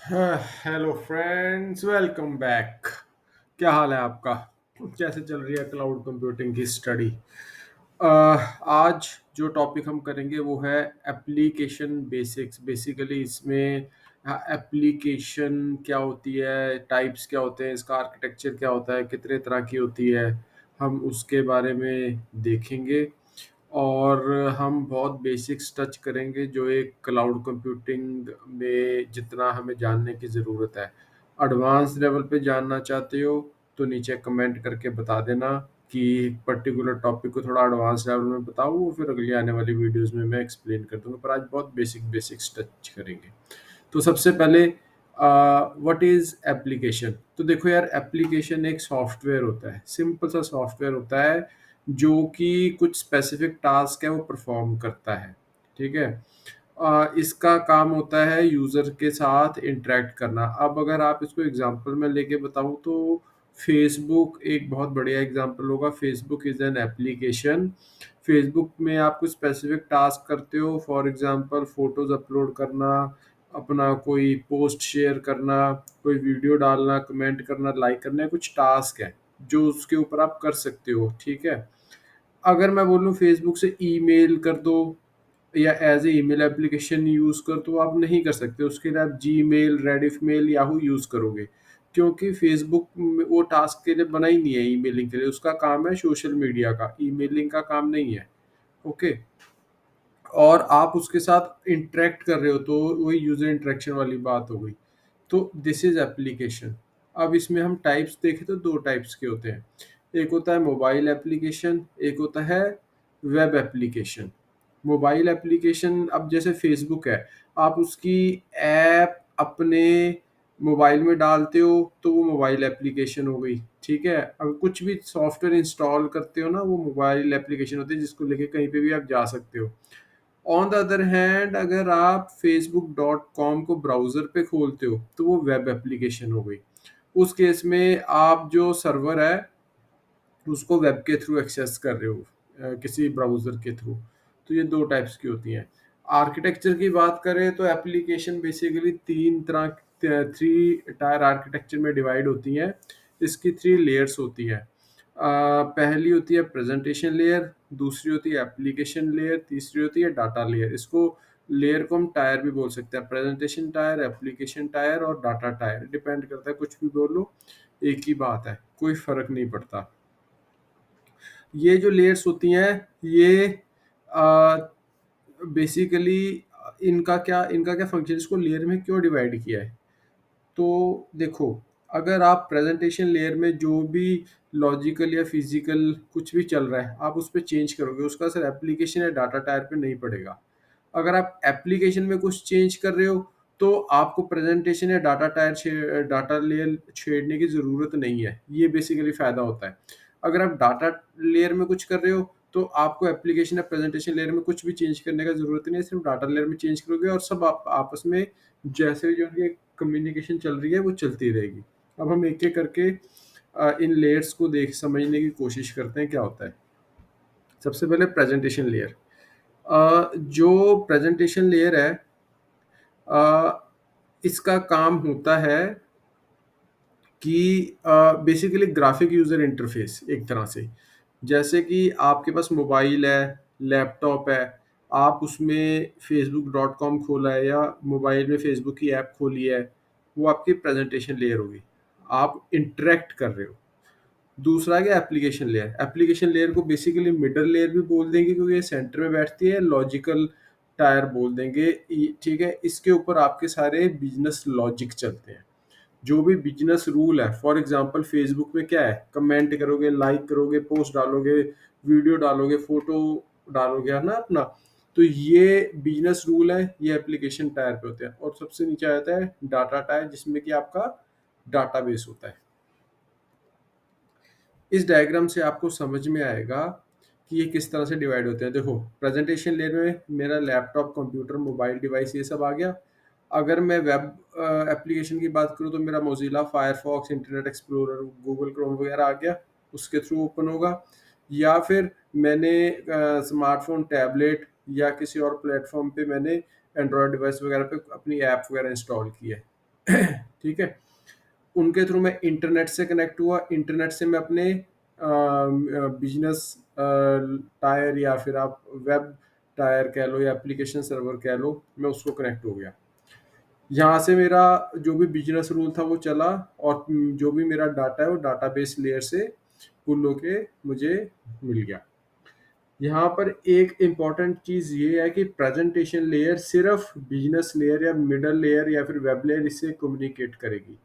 Hello friends, welcome back. क्या हाल है आपका? कैसे चल रही है क्लाउड कंप्यूटिंग की स्टडी? आज जो टॉपिक हम करेंगे वो है एप्लीकेशन बेसिक्स। बेसिकली इसमें एप्लीकेशन क्या होती है, टाइप्स क्या होते हैं, इसका आर्किटेक्चर क्या होता है, कितने तरह की होती है, हम उसके बारे में देखेंगे। और हम बहुत बेसिक्स टच करेंगे जो एक क्लाउड कंप्यूटिंग में जितना हमें जानने की ज़रूरत है। एडवांस लेवल पे जानना चाहते हो तो नीचे कमेंट करके बता देना कि पर्टिकुलर टॉपिक को थोड़ा एडवांस लेवल में बताओ, वो फिर अगली आने वाली वीडियोस में मैं एक्सप्लेन कर दूंगा। पर आज बहुत बेसिक बेसिक्स टच करेंगे। तो सबसे पहले व्हाट इज़ एप्लीकेशन? तो देखो यार, एप्लीकेशन एक सॉफ्टवेयर होता है, सिंपल सा सॉफ्टवेयर होता है जो कि कुछ स्पेसिफिक टास्क है वो परफॉर्म करता है। ठीक है। इसका काम होता है यूज़र के साथ इंटरेक्ट करना। अब अगर आप इसको एग्जांपल में लेके बताऊँ तो फेसबुक एक बहुत बढ़िया एग्जांपल होगा। Facebook is an application. Facebook में आप कुछ स्पेसिफिक टास्क करते हो, फॉर एग्जांपल फ़ोटोज़ अपलोड करना, अपना कोई पोस्ट शेयर करना, कोई वीडियो डालना, कमेंट करना, लाइक करना, कुछ टास्क है जो उसके ऊपर आप कर सकते हो। ठीक है। अगर मैं बोलूँ फेसबुक से ईमेल कर दो या as a email application use कर, तो आप नहीं कर सकते। उसके लिए आप Gmail, Rediff mail, Yahoo use करोगे, क्योंकि फेसबुक वो टास्क के लिए बना ही नहीं है ईमेलिंग के लिए। उसका काम है सोशल मीडिया का, ईमेलिंग का काम नहीं है। ओके। और आप उसके साथ इंटरेक्ट कर रहे हो तो वही यूज़र इंटरेक्शन वाली बात हो गई। तो दिस इज़ एप्लीकेशन। अब इसमें हम टाइप्स देखें तो 2 टाइप्स के होते हैं। एक होता है मोबाइल एप्लीकेशन, एक होता है वेब एप्लीकेशन। मोबाइल एप्लीकेशन, अब जैसे फ़ेसबुक है, आप उसकी ऐप अपने मोबाइल में डालते हो तो वो मोबाइल एप्लीकेशन हो गई। ठीक है? अब कुछ भी सॉफ्टवेयर इंस्टॉल करते हो ना, वो मोबाइल एप्लीकेशन होती है जिसको लेके कहीं पे भी आप जा सकते हो। ऑन द अदर हैंड, अगर आप facebook.com को ब्राउज़र पे खोलते हो तो वो वेब एप्लीकेशन हो गई। उस केस में आप जो सर्वर है उसको वेब के थ्रू एक्सेस कर रहे हो, किसी ब्राउज़र के थ्रू। तो ये 2 टाइप्स की होती हैं। आर्किटेक्चर की बात करें तो एप्लीकेशन बेसिकली 3 तरह 3 टायर आर्किटेक्चर में डिवाइड होती हैं। इसकी 3 लेयर्स होती हैं। पहली होती है प्रेजेंटेशन लेयर, दूसरी होती है एप्लीकेशन लेयर, तीसरी होती है डाटा लेयर। इसको लेयर को हम टायर भी बोल सकते हैं। प्रेजेंटेशन टायर, एप्लीकेशन टायर और डाटा टायर, डिपेंड करता है, कुछ भी बोलो एक ही बात है, कोई फ़र्क नहीं पड़ता। ये जो लेयर्स होती हैं ये बेसिकली इनका क्या फंक्शन, इसको लेयर में क्यों डिवाइड किया है? तो देखो, अगर आप प्रेजेंटेशन लेयर में जो भी लॉजिकल या फिजिकल कुछ भी चल रहा है आप उस पे चेंज करोगे, उसका असर एप्लीकेशन या डाटा टायर पे नहीं पड़ेगा। अगर आप एप्लीकेशन में कुछ चेंज कर रहे हो तो आपको प्रेजेंटेशन या डाटा लेयर छेड़ने की ज़रूरत नहीं है। ये बेसिकली फ़ायदा होता है। अगर आप डाटा लेयर में कुछ कर रहे हो तो आपको एप्लीकेशन या प्रेजेंटेशन लेयर में कुछ भी चेंज करने का ज़रूरत नहीं है, सिर्फ डाटा लेयर में चेंज करोगे और सब आप आपस में जैसे जो उनकी कम्युनिकेशन चल रही है वो चलती रहेगी। अब हम एक-एक करके इन लेयर्स को देख समझने की कोशिश करते हैं क्या होता है। सबसे पहले प्रेजेंटेशन लेयर। जो प्रेजेंटेशन लेयर है, अ, इसका काम होता है कि बेसिकली ग्राफिक यूज़र इंटरफेस एक तरह से। जैसे कि आपके पास मोबाइल है, लैपटॉप है, आप उसमें facebook.com खोला है या मोबाइल में फेसबुक की ऐप खोली है, वो आपकी प्रेजेंटेशन लेयर होगी। आप इंटरैक्ट कर रहे हो। दूसरा आ गया एप्लीकेशन लेयर। एप्लीकेशन लेयर को बेसिकली मिडल लेयर भी बोल देंगे क्योंकि ये सेंटर में बैठती है, लॉजिकल टायर बोल देंगे। ठीक है, इसके ऊपर आपके सारे बिजनेस लॉजिक चलते हैं। जो भी बिजनेस रूल है, फॉर एग्जांपल फेसबुक में क्या है, कमेंट करोगे, लाइक करोगे, पोस्ट डालोगे, वीडियो डालोगे, फोटो डालोगे, है ना अपना। तो ये बिजनेस रूल है, ये एप्लीकेशन टायर पे होते हैं। और सबसे नीचे आता है डाटा टायर, जिसमें कि आपका डाटाबेस होता है। इस डायग्राम से आपको समझ में आएगा कि ये किस तरह से डिवाइड होते हैं। देखो, प्रेजेंटेशन लेयर में मेरा लैपटॉप, कंप्यूटर, मोबाइल डिवाइस ये सब आ गया। अगर मैं वेब एप्लीकेशन की बात करूँ तो मेरा Mozilla Firefox, internet explorer, Google Chrome वगैरह आ गया, उसके थ्रू ओपन होगा। या फिर मैंने स्मार्टफ़ोन, टैबलेट या किसी और प्लेटफ़ॉर्म पे मैंने एंड्रॉयड डिवाइस वगैरह पे अपनी ऐप वगैरह इंस्टॉल की है। ठीक है? उनके थ्रू मैं इंटरनेट से कनेक्ट हुआ, इंटरनेट से मैं अपने बिज़नेस टायर या फिर आप वेब टायर कह लो या एप्लीकेशन सर्वर कह लो, मैं उसको कनेक्ट हो गया। यहाँ से मेरा जो भी बिज़नेस रूल था वो चला और जो भी मेरा डाटा है वो डाटाबेस लेयर से पुल होके मुझे मिल गया। यहाँ पर एक इम्पॉर्टेंट चीज़ ये है कि प्रेजेंटेशन लेयर सिर्फ बिजनेस लेयर या मिडल लेयर या फिर वेब लेयर इससे कम्युनिकेट करेगी।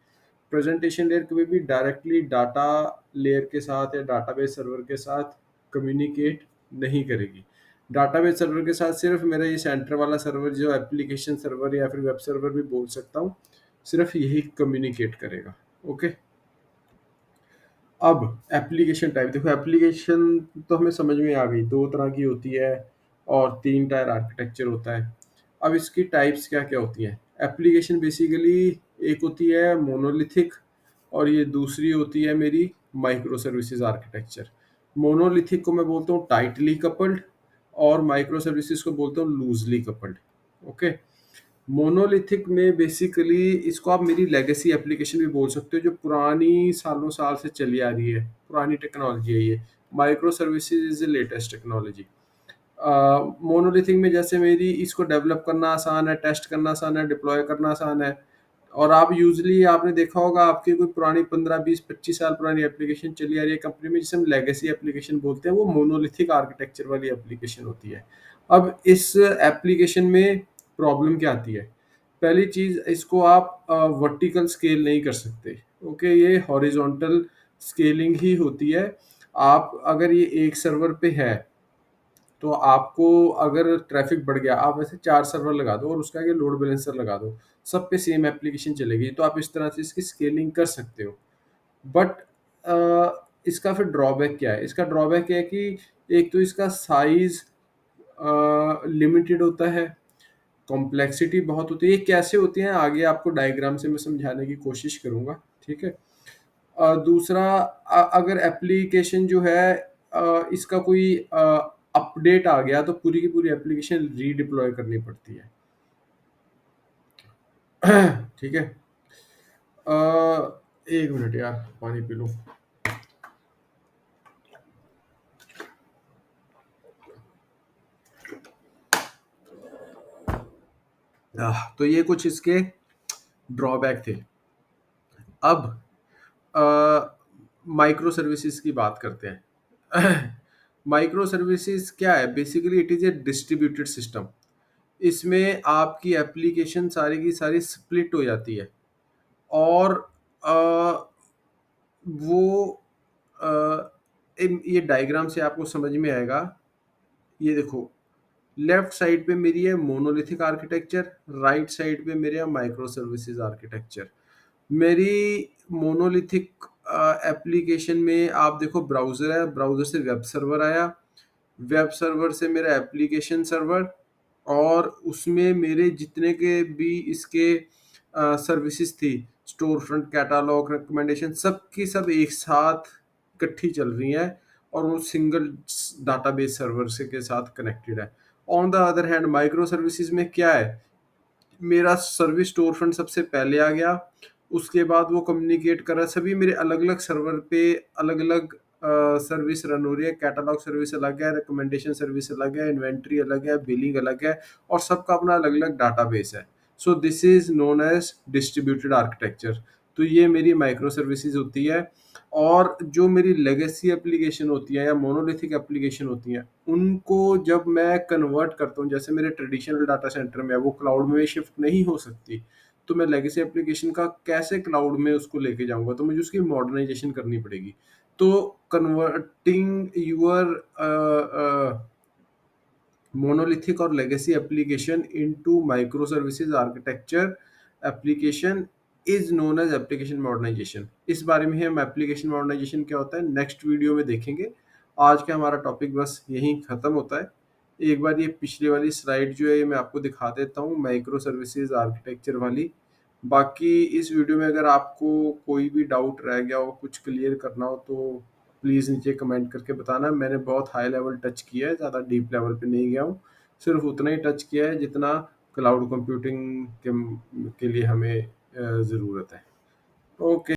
प्रेजेंटेशन लेयर कभी भी डायरेक्टली डाटा लेयर के साथ या डाटाबेस सर्वर के साथ कम्युनिकेट नहीं करेगी। डाटाबेस सर्वर के साथ सिर्फ मेरा ये सेंटर वाला सर्वर जो एप्लीकेशन सर्वर या फिर वेब सर्वर भी बोल सकता हूँ, सिर्फ यही कम्युनिकेट करेगा। ओके। अब एप्लीकेशन टाइप देखो, एप्लीकेशन तो हमें समझ में आ गई, 2 तरह की होती है और 3 टायर आर्किटेक्चर होता है। अब इसकी टाइप्स क्या-क्या होती हैं? एप्लीकेशन बेसिकली एक होती है मोनोलिथिक और ये दूसरी होती है मेरी माइक्रो सर्विसेज़ आर्किटेक्चर। मोनोलिथिक को मैं बोलता हूँ टाइटली कपल्ड और माइक्रो सर्विसेज़ को बोलता हूँ लूज़ली कपल्ड। ओके। मोनोलिथिक में बेसिकली इसको आप मेरी लेगेसी एप्लीकेशन भी बोल सकते हो जो पुरानी सालों साल से चली आ रही है, पुरानी टेक्नोलॉजी है ये। Micro services is latest technology. Monolithic में जैसे मेरी इसको डेवलप करना आसान है, टेस्ट करना आसान है, डिप्लॉय करना आसान है। और आप यूजली आपने देखा होगा आपकी कोई पुरानी 15 20 25 साल पुरानी एप्लीकेशन चली आ रही है कंपनी में जिसे हम लेगेसी एप्लीकेशन बोलते हैं, वो मोनोलिथिक आर्किटेक्चर वाली एप्लीकेशन होती है। अब इस एप्लीकेशन में प्रॉब्लम क्या आती है? पहली चीज़, इसको आप वर्टिकल स्केल नहीं कर सकते। ओके, ये हॉरिजॉन्टल स्केलिंग ही होती है। आप अगर ये एक सर्वर पे है तो आपको अगर ट्रैफिक बढ़ गया, आप वैसे 4 सर्वर लगा दो और उसका आगे लोड बैलेंसर लगा दो, सब पे सेम एप्लीकेशन चलेगी, तो आप इस तरह से इसकी स्केलिंग कर सकते हो। बट इसका फिर ड्रॉबैक क्या है? इसका ड्रॉबैक ये है कि एक तो इसका साइज़ लिमिटेड होता है, कॉम्प्लेक्सिटी बहुत होती है। ये कैसे होती है आगे आपको डायग्राम से मैं समझाने की कोशिश करूँगा, ठीक है? दूसरा, अगर एप्लीकेशन जो है इसका कोई अपडेट आ गया तो पूरी की पूरी एप्लीकेशन रीडिप्लॉय करनी पड़ती है। ठीक है? अ, 1 मिनट यार, पानी पी लूँ। तो ये कुछ इसके ड्रॉबैक थे। अब माइक्रो सर्विसेज की बात करते हैं। माइक्रो सर्विसेज क्या है? Basically it is a distributed system. इसमें आपकी एप्लीकेशन सारी की सारी स्प्लिट हो जाती है और अ, वो ये डायग्राम से आपको समझ में आएगा। ये देखो, लेफ्ट साइड पे मेरी है मोनोलिथिक आर्किटेक्चर, राइट साइड पे मेरे है माइक्रो सर्विसेज आर्किटेक्चर। मेरी मोनोलिथिक एप्लीकेशन में आप देखो, ब्राउज़र है, ब्राउज़र से वेब सर्वर आया, वेब सर्वर से मेरा एप्लीकेशन सर्वर और उसमें मेरे जितने के भी इसके सर्विसेज थी, स्टोर फ्रंट, कैटालॉग, रिकमेंडेशन, सब की सब एक साथ इकट्ठी चल रही हैं और वो सिंगल डाटाबेस सर्वर से के साथ कनेक्टेड है। On the other hand micro services में क्या है? मेरा सर्विस स्टोर फ्रंट सबसे पहले आ गया, उसके बाद वो कम्युनिकेट कर रहा है, सभी मेरे अलग-अलग सर्वर पे अलग-अलग सर्विस रन हो रही है, कैटलॉग सर्विस अलग है, रिकमेंडेशन सर्विस अलग है, इन्वेंटरी अलग है, बिलिंग अलग है और सबका अपना अलग-अलग डाटाबेस है। So this is known as distributed architecture. तो ये मेरी माइक्रो सर्विसेज़ होती है। और जो मेरी लेगेसी एप्लीकेशन होती है या मोनोलिथिक एप्लीकेशन होती हैं, उनको जब मैं कन्वर्ट करता हूँ, जैसे मेरे ट्रेडिशनल डाटा सेंटर में है, वो क्लाउड में शिफ्ट नहीं हो सकती, तो मैं लेगेसी एप्लीकेशन का कैसे क्लाउड में उसको लेके जाऊँगा? तो मुझे उसकी मॉडर्नाइज़ेशन करनी पड़ेगी। तो कन्वर्टिंग यूअर monolithic और legacy application into microservices architecture application is known as application modernization। इस बारे में हम एप्लीकेशन मॉडर्नाइजेशन क्या होता है नेक्स्ट वीडियो में देखेंगे। आज का हमारा टॉपिक बस यहीं ख़त्म होता है। एक बार ये पिछली वाली स्लाइड जो है ये मैं आपको दिखा देता हूँ, माइक्रो सर्विसेज आर्किटेक्चर वाली। बाकी इस वीडियो में अगर आपको कोई भी डाउट रह गया हो, कुछ क्लियर करना हो, तो प्लीज़ नीचे कमेंट करके बताना। मैंने बहुत हाई लेवल टच किया है, ज़्यादा डीप लेवल पे नहीं गया हूँ। सिर्फ उतना ही टच किया है जितना क्लाउड कंप्यूटिंग के लिए हमें ज़रूरत है। ओके।